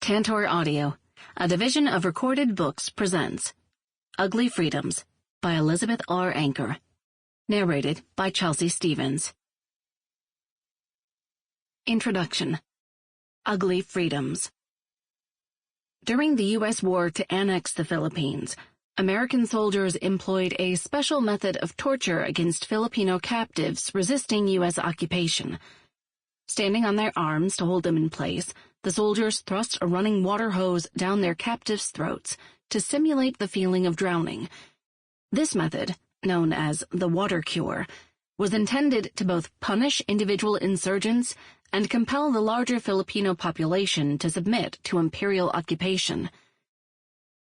Tantor Audio, a division of Recorded Books, presents Ugly Freedoms by Elisabeth R. Anker. Narrated by Chelsea Stevens. Introduction. Ugly Freedoms. During the U.S. war to annex the Philippines, American soldiers employed a special method of torture against Filipino captives resisting U.S. occupation. Standing on their arms to hold them in place, the soldiers thrust a running water hose down their captives' throats to simulate the feeling of drowning. This method, known as the water cure, was intended to both punish individual insurgents and compel the larger Filipino population to submit to imperial occupation.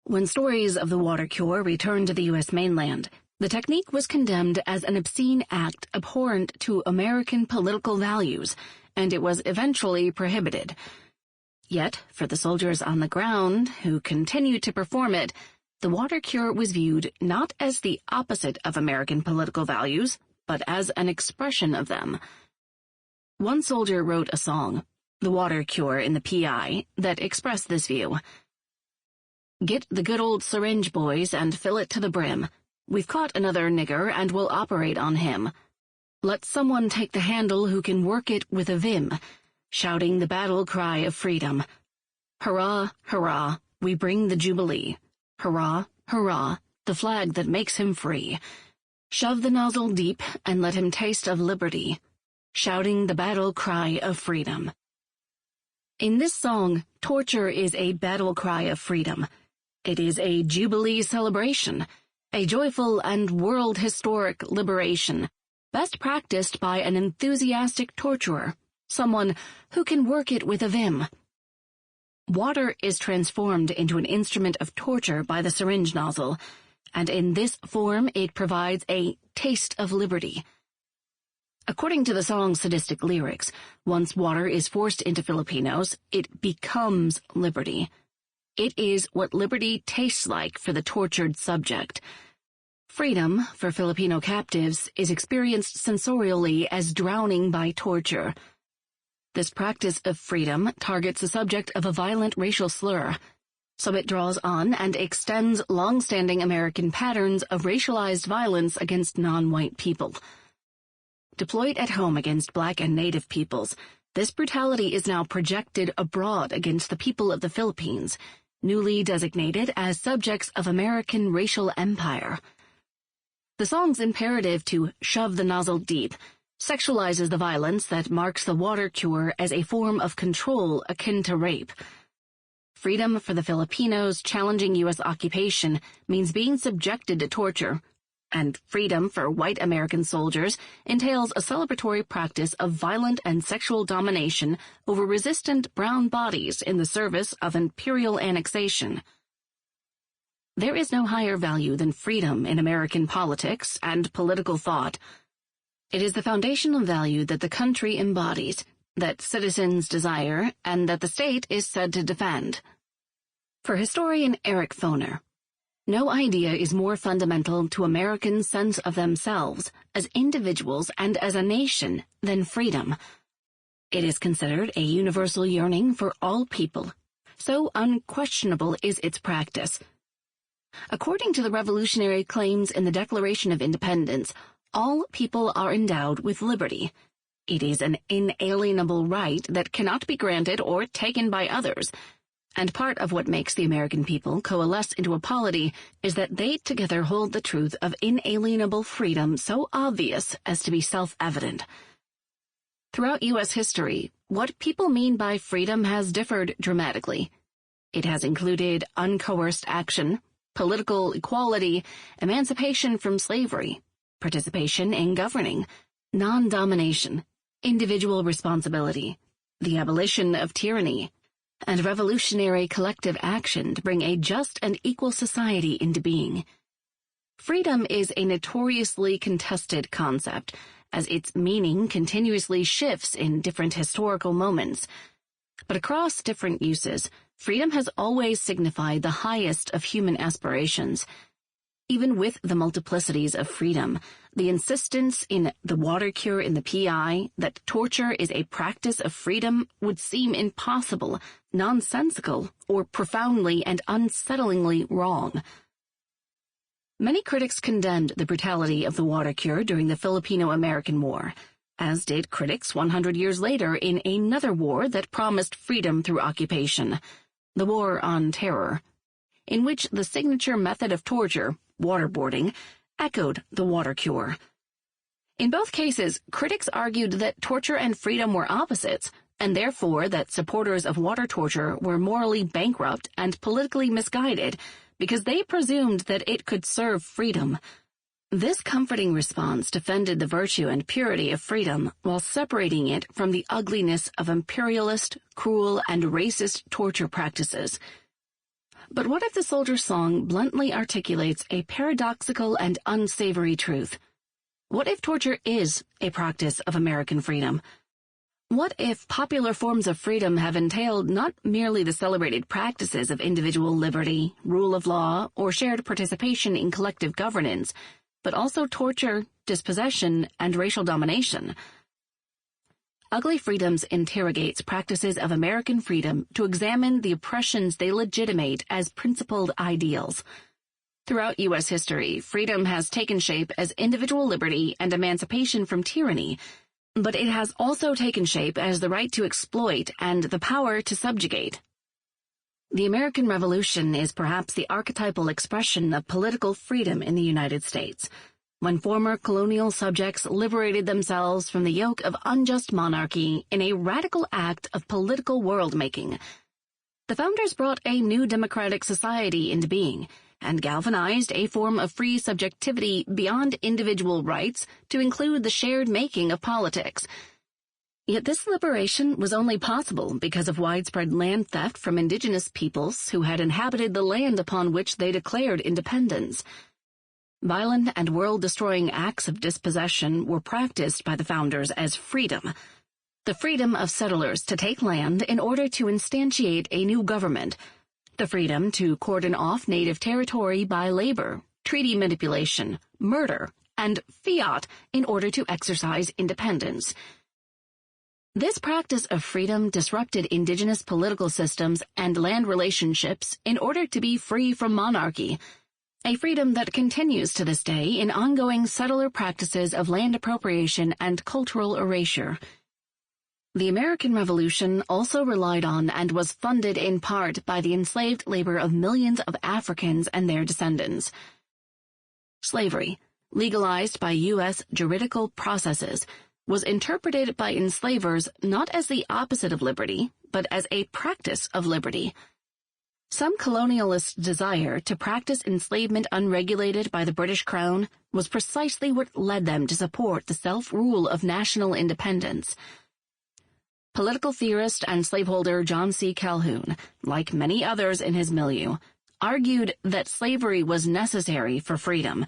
When stories of the water cure returned to the U.S. mainland, the technique was condemned as an obscene act abhorrent to American political values, and it was eventually prohibited. Yet, for the soldiers on the ground who continued to perform it, the water cure was viewed not as the opposite of American political values, but as an expression of them. One soldier wrote a song, The Water Cure in the P.I., that expressed this view. "Get the good old syringe, boys, and fill it to the brim. We've caught another nigger and we'll operate on him. Let someone take the handle who can work it with a vim, shouting the battle cry of freedom. Hurrah, hurrah, we bring the Jubilee. Hurrah, hurrah, the flag that makes him free. Shove the nozzle deep and let him taste of liberty, shouting the battle cry of freedom." In this song, torture is a battle cry of freedom. It is a Jubilee celebration, a joyful and world-historic liberation, best practiced by an enthusiastic torturer, someone who can work it with a vim. Water is transformed into an instrument of torture by the syringe nozzle, and in this form it provides a taste of liberty. According to the song's sadistic lyrics, once water is forced into Filipinos, it becomes liberty. It is what liberty tastes like for the tortured subject. Freedom, for Filipino captives, is experienced sensorially as drowning by torture. This practice of freedom targets the subject of a violent racial slur, so it draws on and extends long-standing American patterns of racialized violence against non-white people. Deployed at home against Black and Native peoples, this brutality is now projected abroad against the people of the Philippines, newly designated as subjects of American racial empire. The song's imperative to shove the nozzle deep sexualizes the violence that marks the water cure as a form of control akin to rape. Freedom for the Filipinos challenging U.S. occupation means being subjected to torture, and freedom for white American soldiers entails a celebratory practice of violent and sexual domination over resistant brown bodies in the service of imperial annexation. There is no higher value than freedom in American politics and political thought. It is the foundational value that the country embodies, that citizens desire, and that the state is said to defend. For historian Eric Foner, no idea is more fundamental to Americans' sense of themselves as individuals and as a nation than freedom. It is considered a universal yearning for all people, so unquestionable is its practice. According to the revolutionary claims in the Declaration of Independence, all people are endowed with liberty. It is an inalienable right that cannot be granted or taken by others, and part of what makes the American people coalesce into a polity is that they together hold the truth of inalienable freedom so obvious as to be self-evident. Throughout U.S. history, what people mean by freedom has differed dramatically. It has included uncoerced action, political equality, emancipation from slavery, participation in governing, non-domination, individual responsibility, the abolition of tyranny, and revolutionary collective action to bring a just and equal society into being. Freedom is a notoriously contested concept, as its meaning continuously shifts in different historical moments. But across different uses, freedom has always signified the highest of human aspirations. Even with the multiplicities of freedom, the insistence in The Water Cure in the PI that torture is a practice of freedom would seem impossible, nonsensical, or profoundly and unsettlingly wrong. Many critics condemned the brutality of the water cure during the Filipino-American War, as did critics 100 years later in another war that promised freedom through occupation, the War on Terror, in which the signature method of torture, waterboarding, echoed the water cure. In both cases, critics argued that torture and freedom were opposites, and therefore that supporters of water torture were morally bankrupt and politically misguided because they presumed that it could serve freedom. This comforting response defended the virtue and purity of freedom while separating it from the ugliness of imperialist, cruel, and racist torture practices. But what if the soldier's song bluntly articulates a paradoxical and unsavory truth? What if torture is a practice of American freedom? What if popular forms of freedom have entailed not merely the celebrated practices of individual liberty, rule of law, or shared participation in collective governance, but also torture, dispossession, and racial domination? Ugly Freedoms interrogates practices of American freedom to examine the oppressions they legitimate as principled ideals. Throughout U.S. history, freedom has taken shape as individual liberty and emancipation from tyranny, but it has also taken shape as the right to exploit and the power to subjugate. The American Revolution is perhaps the archetypal expression of political freedom in the United States, when former colonial subjects liberated themselves from the yoke of unjust monarchy in a radical act of political world-making. The founders brought a new democratic society into being, and galvanized a form of free subjectivity beyond individual rights to include the shared making of politics. Yet this liberation was only possible because of widespread land theft from indigenous peoples who had inhabited the land upon which they declared independence. Violent and world-destroying acts of dispossession were practiced by the founders as freedom, the freedom of settlers to take land in order to instantiate a new government, the freedom to cordon off native territory by labor, treaty manipulation, murder, and fiat in order to exercise independence. This practice of freedom disrupted indigenous political systems and land relationships in order to be free from monarchy, a freedom that continues to this day in ongoing settler practices of land appropriation and cultural erasure. The American Revolution also relied on and was funded in part by the enslaved labor of millions of Africans and their descendants. Slavery, legalized by U.S. juridical processes, was interpreted by enslavers not as the opposite of liberty, but as a practice of liberty. Some colonialists' desire to practice enslavement unregulated by the British Crown was precisely what led them to support the self-rule of national independence. Political theorist and slaveholder John C. Calhoun, like many others in his milieu, argued that slavery was necessary for freedom.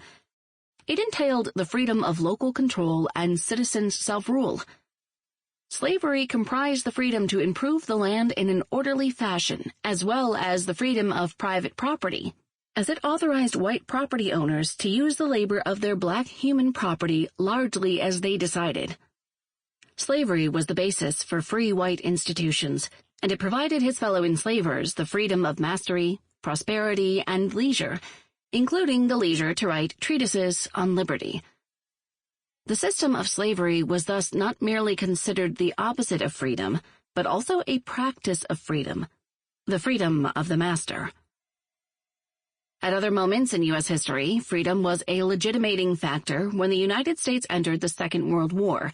It entailed the freedom of local control and citizens' self-rule. Slavery comprised the freedom to improve the land in an orderly fashion, as well as the freedom of private property, as it authorized white property owners to use the labor of their black human property largely as they decided. Slavery was the basis for free white institutions, and it provided his fellow enslavers the freedom of mastery, prosperity, and leisure, including the leisure to write treatises on liberty. The system of slavery was thus not merely considered the opposite of freedom, but also a practice of freedom, the freedom of the master. At other moments in U.S. history, freedom was a legitimating factor when the United States entered the Second World War,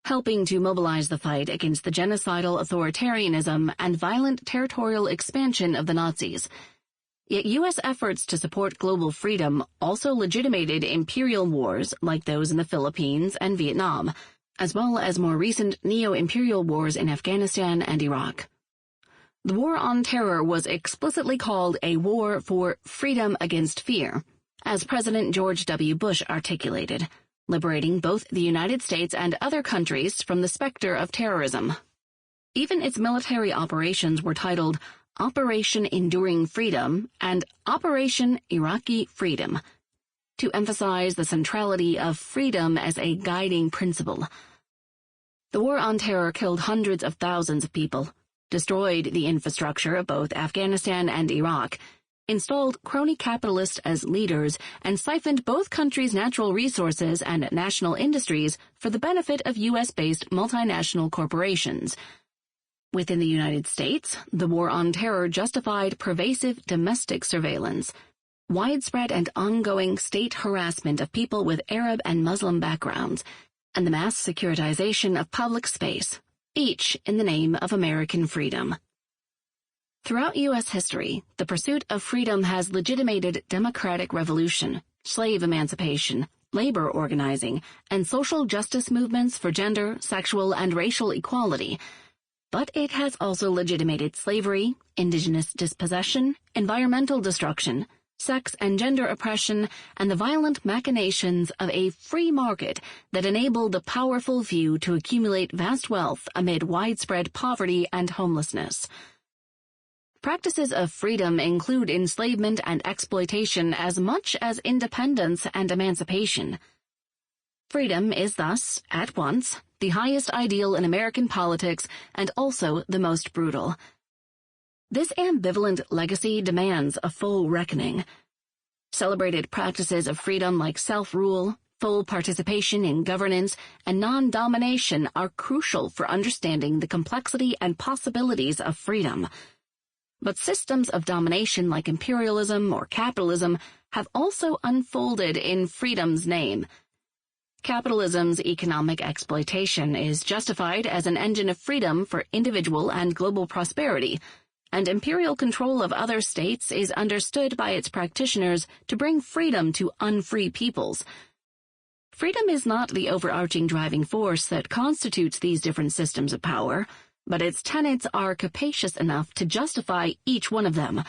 helping to mobilize the fight against the genocidal authoritarianism and violent territorial expansion of the Nazis. Yet U.S. efforts to support global freedom also legitimated imperial wars like those in the Philippines and Vietnam, as well as more recent neo-imperial wars in Afghanistan and Iraq. The War on Terror was explicitly called a war for freedom against fear, as President George W. Bush articulated, liberating both the United States and other countries from the specter of terrorism. Even its military operations were titled Operation Enduring Freedom and Operation Iraqi Freedom, to emphasize the centrality of freedom as a guiding principle. The War on Terror killed hundreds of thousands of people, destroyed the infrastructure of both Afghanistan and Iraq, installed crony capitalists as leaders, and siphoned both countries' natural resources and national industries for the benefit of U.S.-based multinational corporations. Within the United States, the War on Terror justified pervasive domestic surveillance, widespread and ongoing state harassment of people with Arab and Muslim backgrounds, and the mass securitization of public space, each in the name of American freedom. Throughout U.S. history, the pursuit of freedom has legitimated democratic revolution, slave emancipation, labor organizing, and social justice movements for gender, sexual, and racial equality. But it has also legitimated slavery, indigenous dispossession, environmental destruction, sex and gender oppression, and the violent machinations of a free market that enabled the powerful few to accumulate vast wealth amid widespread poverty and homelessness. Practices of freedom include enslavement and exploitation as much as independence and emancipation. Freedom is thus, at once, the highest ideal in American politics and also the most brutal. This ambivalent legacy demands a full reckoning. Celebrated practices of freedom like self-rule, full participation in governance, and non-domination are crucial for understanding the complexity and possibilities of freedom. But systems of domination like imperialism or capitalism have also unfolded in freedom's name. Capitalism's economic exploitation is justified as an engine of freedom for individual and global prosperity, and imperial control of other states is understood by its practitioners to bring freedom to unfree peoples. Freedom is not the overarching driving force that constitutes these different systems of power, but its tenets are capacious enough to justify each one of them.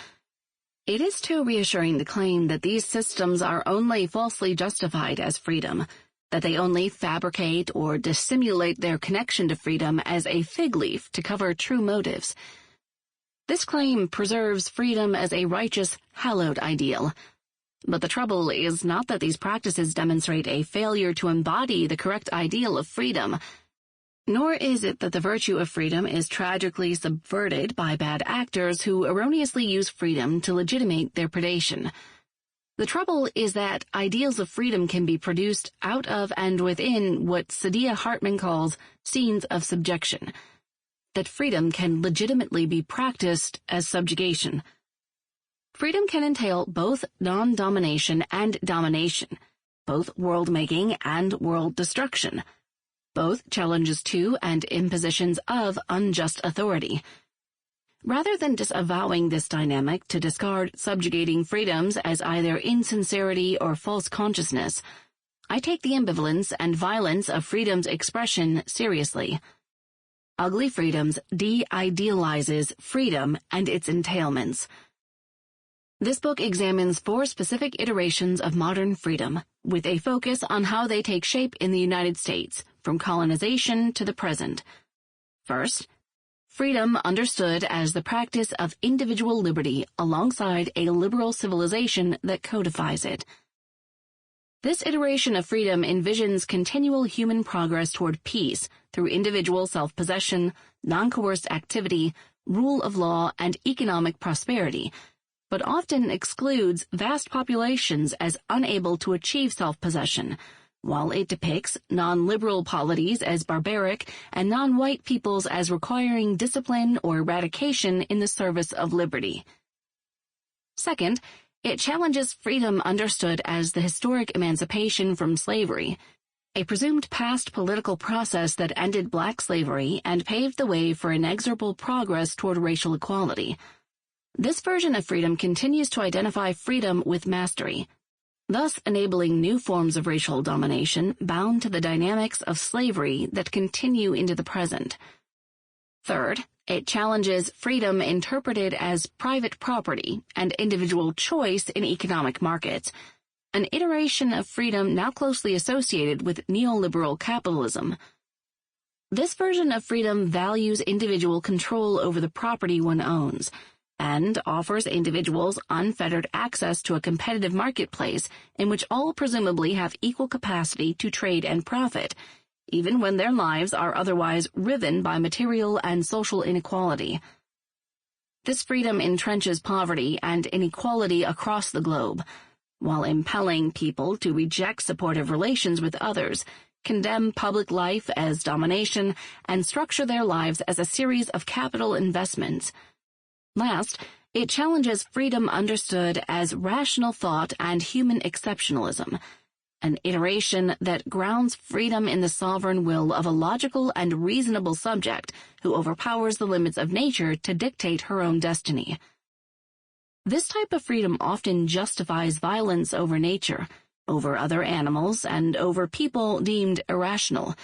It is too reassuring to claim that these systems are only falsely justified as freedom, that they only fabricate or dissimulate their connection to freedom as a fig leaf to cover true motives. This claim preserves freedom as a righteous, hallowed ideal. But the trouble is not that these practices demonstrate a failure to embody the correct ideal of freedom, nor is it that the virtue of freedom is tragically subverted by bad actors who erroneously use freedom to legitimate their predation. The trouble is that ideals of freedom can be produced out of and within what Saidiya Hartman calls scenes of subjection, that freedom can legitimately be practiced as subjugation. Freedom can entail both non-domination and domination, both world-making and world destruction, both challenges to and impositions of unjust authority. Rather than disavowing this dynamic to discard subjugating freedoms as either insincerity or false consciousness, I take the ambivalence and violence of freedom's expression seriously. Ugly Freedoms de-idealizes freedom and its entailments. This book examines 4 specific iterations of modern freedom, with a focus on how they take shape in the United States, from colonization to the present. First, freedom understood as the practice of individual liberty alongside a liberal civilization that codifies it. This iteration of freedom envisions continual human progress toward peace through individual self-possession, non-coerced activity, rule of law, and economic prosperity, but often excludes vast populations as unable to achieve self-possession, while it depicts non-liberal polities as barbaric and non-white peoples as requiring discipline or eradication in the service of liberty. Second, it challenges freedom understood as the historic emancipation from slavery, a presumed past political process that ended black slavery and paved the way for inexorable progress toward racial equality. This version of freedom continues to identify freedom with mastery, thus enabling new forms of racial domination bound to the dynamics of slavery that continue into the present. Third, it challenges freedom interpreted as private property and individual choice in economic markets, an iteration of freedom now closely associated with neoliberal capitalism. This version of freedom values individual control over the property one owns, and offers individuals unfettered access to a competitive marketplace in which all presumably have equal capacity to trade and profit, even when their lives are otherwise riven by material and social inequality. This freedom entrenches poverty and inequality across the globe, while impelling people to reject supportive relations with others, condemn public life as domination, and structure their lives as a series of capital investments. Last, it challenges freedom understood as rational thought and human exceptionalism, an iteration that grounds freedom in the sovereign will of a logical and reasonable subject who overpowers the limits of nature to dictate her own destiny. This type of freedom often justifies violence over nature, over other animals, and over people deemed irrational.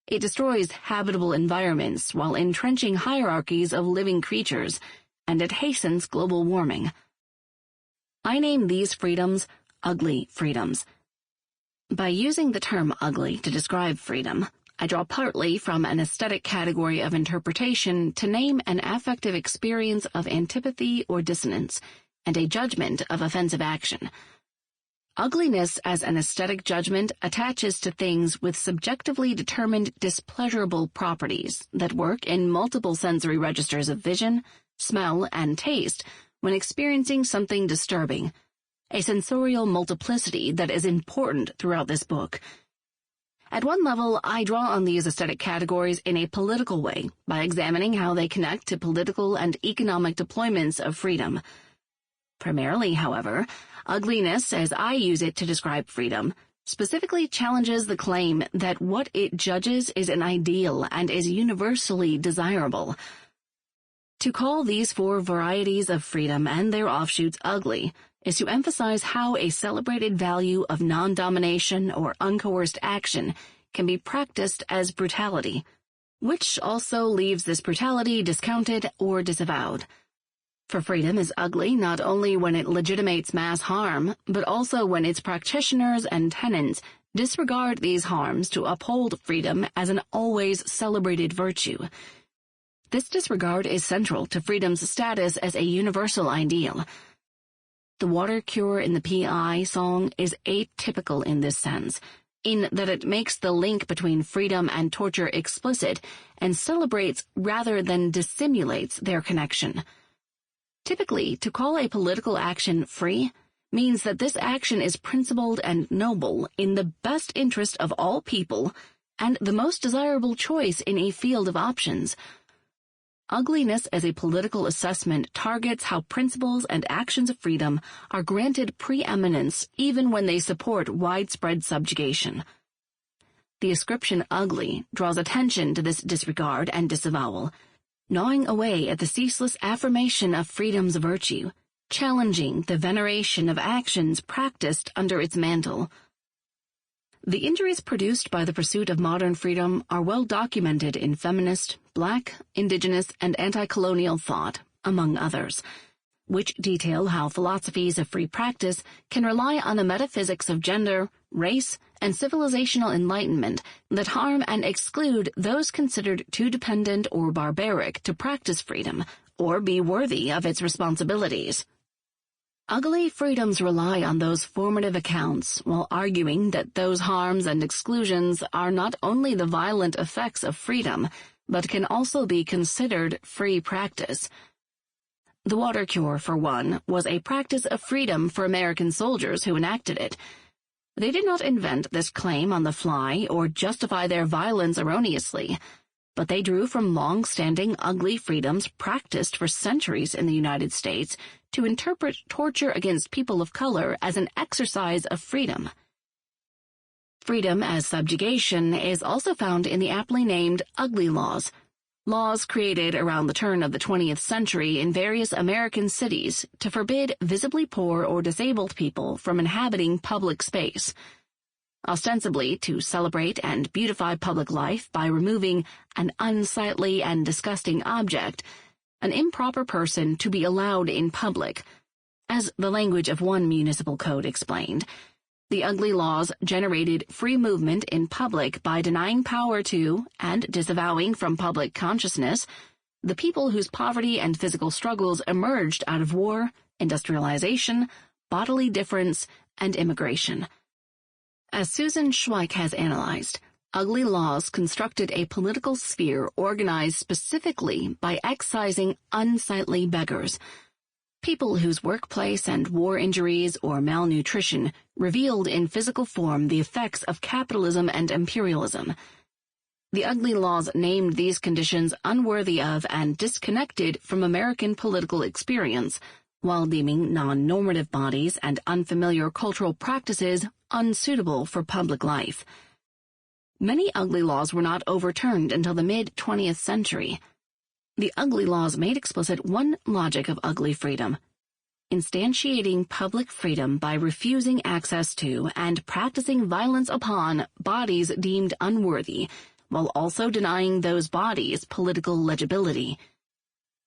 It destroys habitable environments while entrenching hierarchies of living creatures, and it hastens global warming. I name these freedoms ugly freedoms. By using the term ugly to describe freedom, I draw partly from an aesthetic category of interpretation to name an affective experience of antipathy or dissonance, and a judgment of offensive action. Ugliness as an aesthetic judgment attaches to things with subjectively determined displeasurable properties that work in multiple sensory registers of vision, smell, and taste when experiencing something disturbing, a sensorial multiplicity that is important throughout this book. At one level, I draw on these aesthetic categories in a political way by examining how they connect to political and economic deployments of freedom. Primarily, however, ugliness, as I use it to describe freedom, specifically challenges the claim that what it judges is an ideal and is universally desirable. To call these four varieties of freedom and their offshoots ugly is to emphasize how a celebrated value of non-domination or uncoerced action can be practiced as brutality, which also leaves this brutality discounted or disavowed. For freedom is ugly not only when it legitimates mass harm, but also when its practitioners and tenants disregard these harms to uphold freedom as an always celebrated virtue. This disregard is central to freedom's status as a universal ideal. The water cure in the P.I. song is atypical in this sense, in that it makes the link between freedom and torture explicit and celebrates rather than dissimulates their connection. Typically, to call a political action free means that this action is principled and noble in the best interest of all people and the most desirable choice in a field of options. Ugliness as a political assessment targets how principles and actions of freedom are granted preeminence even when they support widespread subjugation. The ascription ugly draws attention to this disregard and disavowal, gnawing away at the ceaseless affirmation of freedom's virtue, challenging the veneration of actions practiced under its mantle. The injuries produced by the pursuit of modern freedom are well documented in feminist, Black, Indigenous, and anti-colonial thought, among others, which detail how philosophies of free practice can rely on a metaphysics of gender, race, and civilizational enlightenment that harm and exclude those considered too dependent or barbaric to practice freedom or be worthy of its responsibilities. Ugly freedoms rely on those formative accounts while arguing that those harms and exclusions are not only the violent effects of freedom, but can also be considered free practice. The water cure, for one, was a practice of freedom for American soldiers who enacted it. They did not invent this claim on the fly or justify their violence erroneously, but they drew from long-standing ugly freedoms practiced for centuries in the United States to interpret torture against people of color as an exercise of freedom. Freedom as subjugation is also found in the aptly named ugly laws, laws created around the turn of the 20th century in various American cities to forbid visibly poor or disabled people from inhabiting public space, ostensibly to celebrate and beautify public life by removing an unsightly and disgusting object, an improper person to be allowed in public. As the language of one municipal code explained, the ugly laws generated free movement in public by denying power to, and disavowing from public consciousness, the people whose poverty and physical struggles emerged out of war, industrialization, bodily difference, and immigration. As Susan Schweik has analyzed, ugly laws constructed a political sphere organized specifically by excising unsightly beggars, people whose workplace and war injuries or malnutrition revealed in physical form the effects of capitalism and imperialism. The ugly laws named these conditions unworthy of and disconnected from American political experience, while deeming non-normative bodies and unfamiliar cultural practices unsuitable for public life. Many ugly laws were not overturned until the mid-20th century. The ugly laws made explicit one logic of ugly freedom: instantiating public freedom by refusing access to and practicing violence upon bodies deemed unworthy, while also denying those bodies political legibility.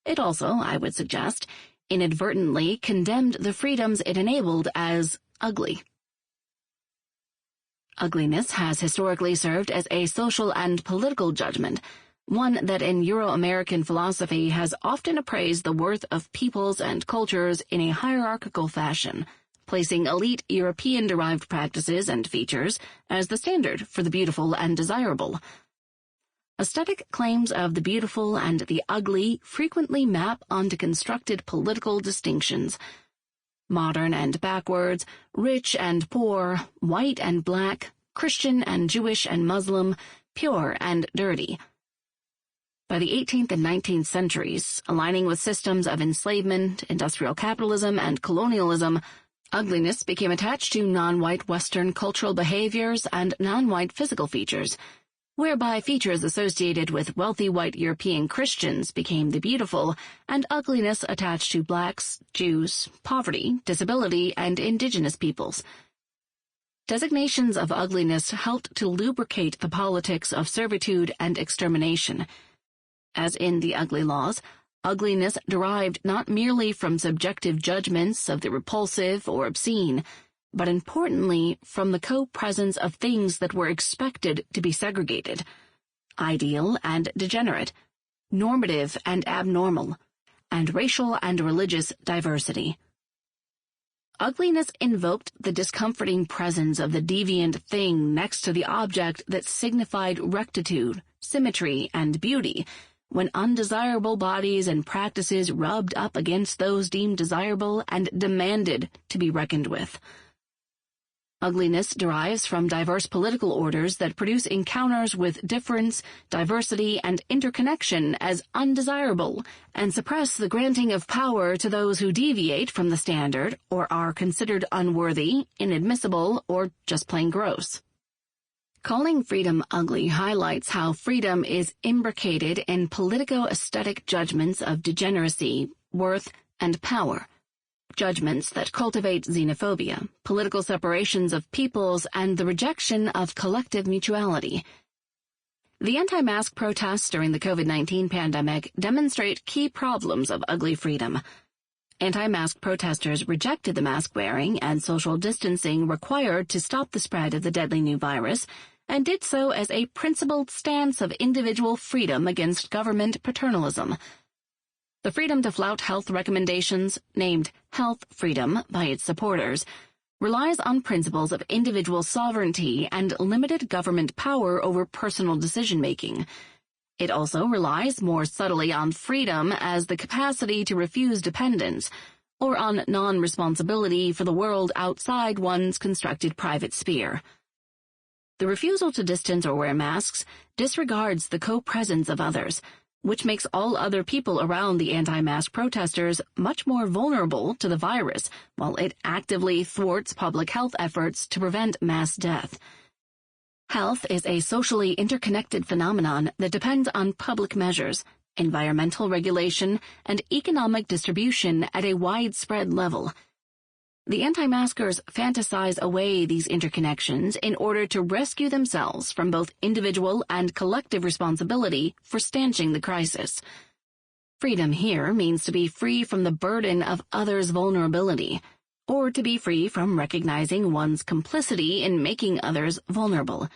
It also, I would suggest, inadvertently condemned the freedoms it enabled as ugly. Ugliness has historically served as a social and political judgment, one that in Euro-American philosophy has often appraised the worth of peoples and cultures in a hierarchical fashion, placing elite European-derived practices and features as the standard for the beautiful and desirable. Aesthetic claims of the beautiful and the ugly frequently map onto constructed political distinctions: modern and backwards, rich and poor, white and black, Christian and Jewish and Muslim, pure and dirty. By the 18th and 19th centuries, aligning with systems of enslavement, industrial capitalism, and colonialism, ugliness became attached to non-white Western cultural behaviors and non-white physical features, whereby features associated with wealthy white European Christians became the beautiful, and ugliness attached to blacks, Jews, poverty, disability, and indigenous peoples. Designations of ugliness helped to lubricate the politics of servitude and extermination. As in the ugly laws, ugliness derived not merely from subjective judgments of the repulsive or obscene, but importantly from the co-presence of things that were expected to be segregated: ideal and degenerate, normative and abnormal, and racial and religious diversity. Ugliness invoked the discomforting presence of the deviant thing next to the object that signified rectitude, symmetry, and beauty, when undesirable bodies and practices rubbed up against those deemed desirable and demanded to be reckoned with. Ugliness derives from diverse political orders that produce encounters with difference, diversity, and interconnection as undesirable, and suppress the granting of power to those who deviate from the standard or are considered unworthy, inadmissible, or just plain gross. Calling freedom ugly highlights how freedom is imbricated in politico-aesthetic judgments of degeneracy, worth, and power. Judgments that cultivate xenophobia, political separations of peoples, and the rejection of collective mutuality. The anti-mask protests during the COVID-19 pandemic demonstrate key problems of ugly freedom. Anti-mask protesters rejected the mask-wearing and social distancing required to stop the spread of the deadly new virus, and did so as a principled stance of individual freedom against government paternalism. The freedom to flout health recommendations, named health freedom by its supporters, relies on principles of individual sovereignty and limited government power over personal decision-making. It also relies more subtly on freedom as the capacity to refuse dependence, or on non-responsibility for the world outside one's constructed private sphere. The refusal to distance or wear masks disregards the co-presence of others, which makes all other people around the anti-mask protesters much more vulnerable to the virus, while it actively thwarts public health efforts to prevent mass death. Health is a socially interconnected phenomenon that depends on public measures, environmental regulation, and economic distribution at a widespread level. The anti-maskers fantasize away these interconnections in order to rescue themselves from both individual and collective responsibility for stanching the crisis. Freedom here means to be free from the burden of others' vulnerability, or to be free from recognizing one's complicity in making others vulnerable.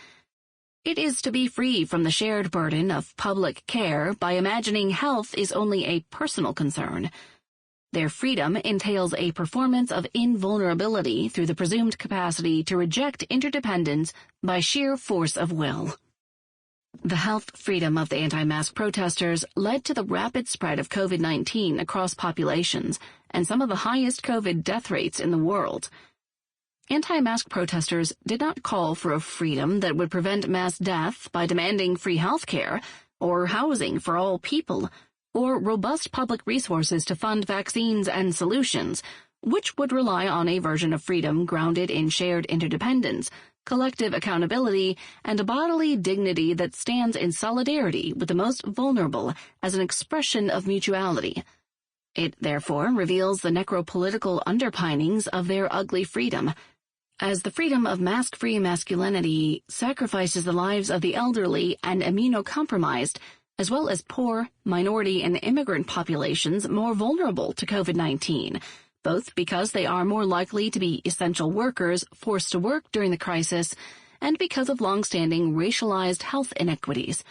It is to be free from the shared burden of public care by imagining health is only a personal concern. Their freedom entails a performance of invulnerability through the presumed capacity to reject interdependence by sheer force of will. The health freedom of the anti-mask protesters led to the rapid spread of COVID-19 across populations and some of the highest COVID death rates in the world. Anti-mask protesters did not call for a freedom that would prevent mass death by demanding free health care, or housing for all people, or robust public resources to fund vaccines and solutions, which would rely on a version of freedom grounded in shared interdependence, collective accountability, and a bodily dignity that stands in solidarity with the most vulnerable as an expression of mutuality. It, therefore, reveals the necropolitical underpinnings of their ugly freedom, as the freedom of mask-free masculinity sacrifices the lives of the elderly and immunocompromised, as well as poor, minority, and immigrant populations more vulnerable to COVID-19, both because they are more likely to be essential workers forced to work during the crisis and because of long-standing racialized health inequities.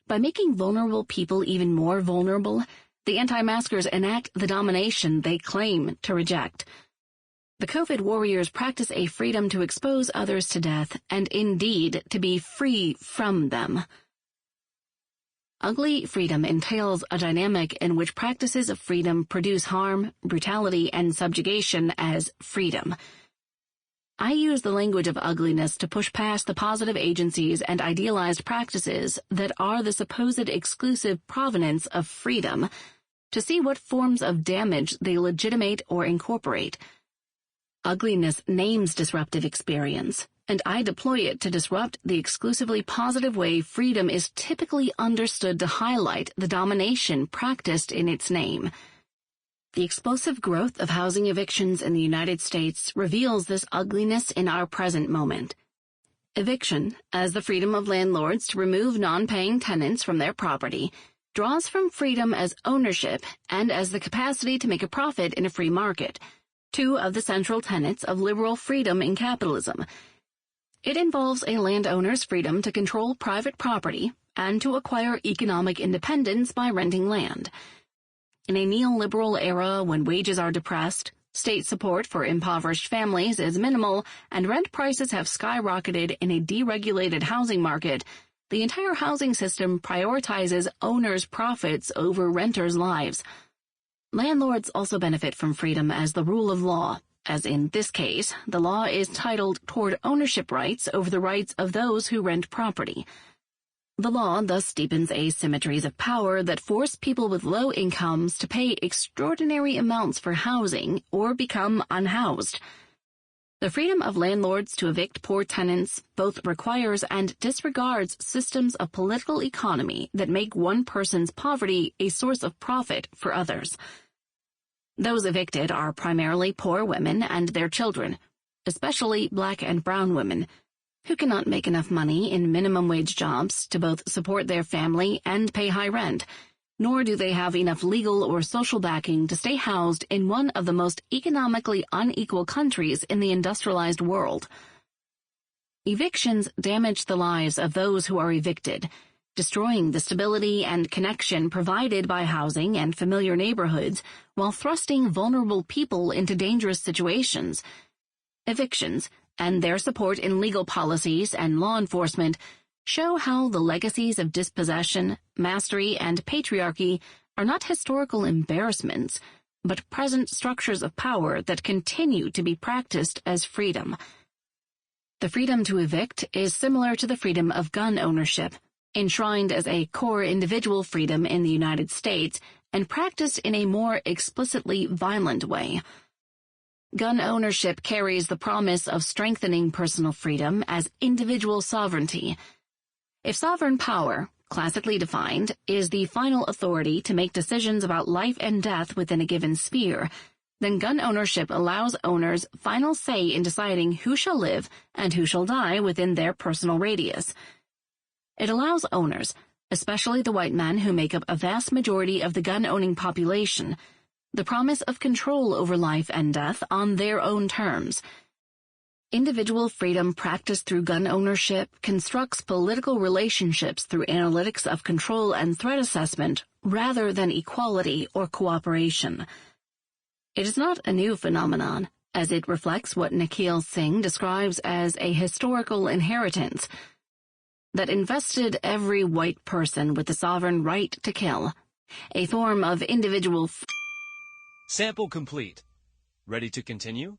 By making vulnerable people even more vulnerable, the anti-maskers enact the domination they claim to reject. The COVID warriors practice a freedom to expose others to death and, indeed, to be free from them. Ugly freedom entails a dynamic in which practices of freedom produce harm, brutality, and subjugation as freedom. I use the language of ugliness to push past the positive agencies and idealized practices that are the supposed exclusive provenance of freedom, to see what forms of damage they legitimate or incorporate. Ugliness names disruptive experience, and I deploy it to disrupt the exclusively positive way freedom is typically understood to highlight the domination practiced in its name. The explosive growth of housing evictions in the United States reveals this ugliness in our present moment. Eviction, as the freedom of landlords to remove non-paying tenants from their property, draws from freedom as ownership and as the capacity to make a profit in a free market, two of the central tenets of liberal freedom in capitalism. It involves a landowner's freedom to control private property and to acquire economic independence by renting land. In a neoliberal era when wages are depressed, state support for impoverished families is minimal, and rent prices have skyrocketed in a deregulated housing market, the entire housing system prioritizes owners' profits over renters' lives. Landlords also benefit from freedom as the rule of law, as in this case, the law is titled toward ownership rights over the rights of those who rent property. The law thus deepens asymmetries of power that force people with low incomes to pay extraordinary amounts for housing or become unhoused. The freedom of landlords to evict poor tenants both requires and disregards systems of political economy that make one person's poverty a source of profit for others. Those evicted are primarily poor women and their children, especially Black and brown women, who cannot make enough money in minimum wage jobs to both support their family and pay high rent, nor do they have enough legal or social backing to stay housed in one of the most economically unequal countries in the industrialized world. Evictions damage the lives of those who are evicted, destroying the stability and connection provided by housing and familiar neighborhoods while thrusting vulnerable people into dangerous situations. Evictions, and their support in legal policies and law enforcement, show how the legacies of dispossession, mastery, and patriarchy are not historical embarrassments, but present structures of power that continue to be practiced as freedom. The freedom to evict is similar to the freedom of gun ownership, enshrined as a core individual freedom in the United States and practiced in a more explicitly violent way. Gun ownership carries the promise of strengthening personal freedom as individual sovereignty. If sovereign power, classically defined, is the final authority to make decisions about life and death within a given sphere, then gun ownership allows owners final say in deciding who shall live and who shall die within their personal radius. It allows owners, especially the white men who make up a vast majority of the gun-owning population, the promise of control over life and death on their own terms. Individual freedom practiced through gun ownership constructs political relationships through analytics of control and threat assessment rather than equality or cooperation. It is not a new phenomenon, as it reflects what Nikhil Singh describes as a historical inheritance that invested every white person with the sovereign right to kill, a form of individual Sample complete. Ready to continue?